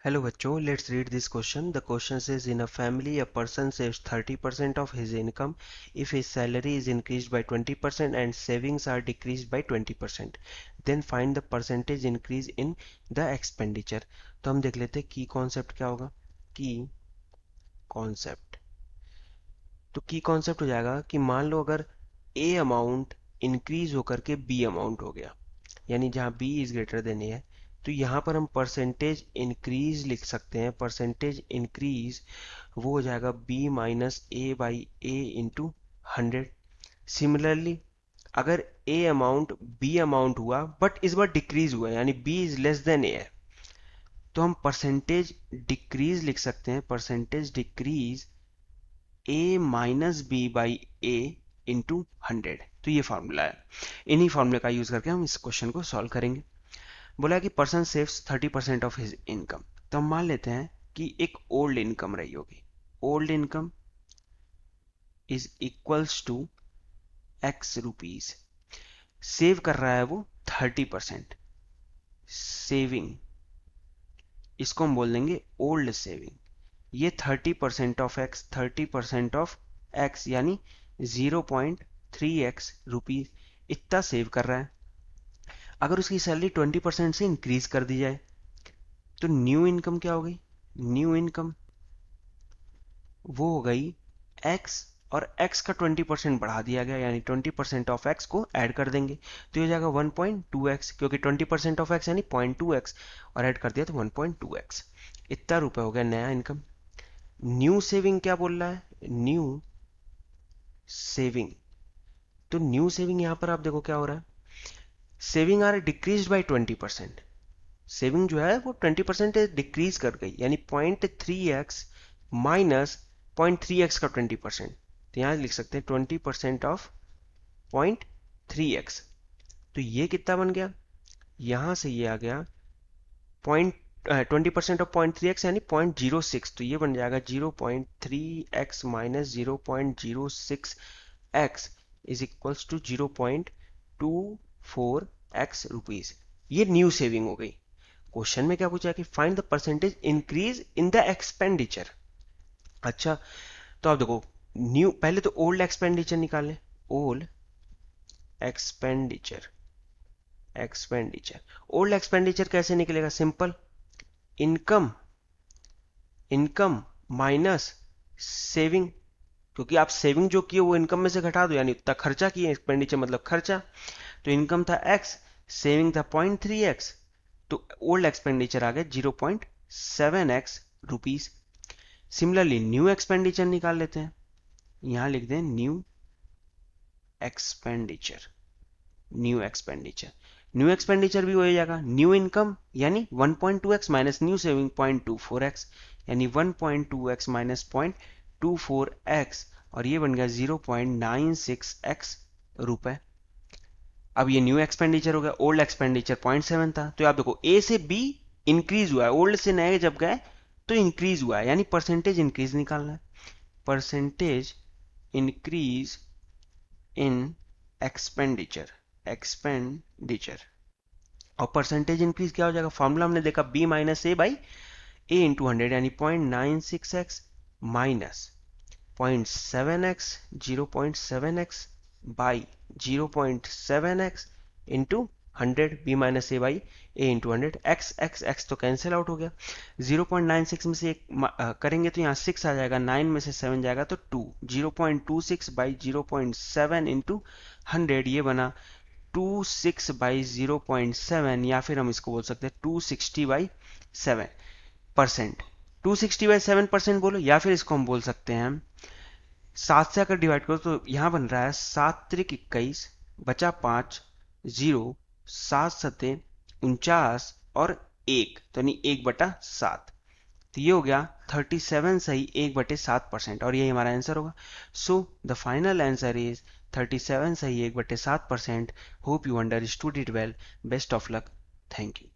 Hello बच्चों, let's read this question. The question says in a family a person saves 30% of his income if his salary is increased by 20% and savings are decreased by 20%. Then find the percentage increase in the expenditure. तो हम देख लेते हैं की concept क्या होगा. की concept तो की कॉन्सेप्ट हो जाएगा कि मान लो अगर ए अमाउंट इंक्रीज होकर के बी अमाउंट हो गया, यानी जहाँ B is greater than A है, तो यहाँ पर हम परसेंटेज इंक्रीज लिख सकते हैं. परसेंटेज इंक्रीज वो हो जाएगा B minus A by A into 100. Similarly अगर ए अमाउंट बी अमाउंट हुआ बट इस बार डिक्रीज हुआ है, यानी B is less than A है, तो हम परसेंटेज डिक्रीज लिख सकते हैं. Percentage decrease A minus B by A into 100. तो ये फॉर्मूला है. इन्हीं फॉर्मूले का यूज करके हम इस क्वेश्चन को सॉल्व करेंगे. बोला कि person saves 30% of his income. तो हम मान लेते हैं कि एक ओल्ड इनकम रही होगी. Old income is equals to x rupees. Save कर रहा है वो 30%. सेविंग इसको हम बोल देंगे ओल्ड सेविंग. ये 30% ऑफ एक्स, 30% ऑफ एक्स यानी 0.3x रुपीज इतना सेव कर रहा है. अगर उसकी सैलरी 20% से इंक्रीज कर दी जाए तो न्यू इनकम क्या हो गई. न्यू इनकम वो हो गई x और x का 20% बढ़ा दिया गया, यानी 20% ऑफ x को ऐड कर देंगे तो ये हो जाएगा 1.2x, क्योंकि 20% ऑफ x यानी 0.2x और ऐड कर दिया तो 1.2x. इतना रुपए हो गया नया इनकम. न्यू सेविंग क्या बोल रहा है. न्यू सेविंग, तो न्यू सेविंग यहां पर आप देखो क्या हो रहा है. Saving are decrease by 20%. Saving जो है वो 20% डिक्रीज कर गई, यानी 0.3x माइनस 0.3x का 20%. तो यहां लिख सकते हैं 20% ऑफ 0.3x. तो ये कितना बन गया. यहां से ये आ गया 20% ऑफ 0.3x यानी 0.06. तो ये बन जाएगा 0.3x minus 0.06x is equals to 0.24x rupees. ये न्यू सेविंग हो गई. क्वेश्चन में क्या पूछा है कि find the percentage increase in the expenditure. अच्छा, तो आप देखो न्यू, पहले तो ओल्ड एक्सपेंडिचर निकालें. Old expenditure. ओल्ड एक्सपेंडिचर कैसे निकलेगा. सिंपल, इनकम माइनस सेविंग, क्योंकि आप सेविंग जो किए वो इनकम में से घटा दो, यानी उतना खर्चा किए. एक्सपेंडिचर मतलब खर्चा. तो इनकम था x, सेविंग था 0.3x, तो ओल्ड एक्सपेंडिचर आ गया 0.7x rupees. Similarly new expenditure निकाल लेते हैं. यहां लिख दें न्यू एक्सपेंडिचर. न्यू एक्सपेंडिचर भी हो जाएगा न्यू इनकम यानी 1.2x minus new saving 0.24x, यानी 1.2x माइनस 0.24x, और ये बन गया 0.96x रुपए. अब ये न्यू एक्सपेंडिचर हो गया. ओल्ड एक्सपेंडिचर 0.7 था. तो आप देखो ए से बी इंक्रीज हुआ है, ओल्ड से नए जब गए तो इंक्रीज हुआ है, यानी परसेंटेज इंक्रीज निकालना है. Percentage increase in expenditure. और परसेंटेज इंक्रीज क्या हो जाएगा. फॉर्मूला हमने देखा B minus A by A into 100, यानी 0.96x minus 0.7x 0.7x by 0.7x into 100. B minus A by A into 100. x तो कैंसिल आउट हो गया. 0.96 में से एक करेंगे तो यहाँ 6 आ जाएगा, 9 में से 7 जाएगा तो 2. 0.26 बाई 0.7 इंटू 100, ये बना 26 बाई 0.7, या फिर हम इसको बोल सकते हैं 260 बाई 7%. 260 बाई 7% बोलो, या फिर इसको हम बोल सकते हैं 7 से अगर डिवाइड करो तो यहां बन रहा है 7 त्रिक 21 बचा 5 0 7 सते 49 और 1, तो यानी 1/7. तो ये हो गया 37 सही 1/7%, और यही हमारा आंसर होगा. So the final answer is 37 सही 1/7%. Hope you understood it well. Best of luck. Thank you.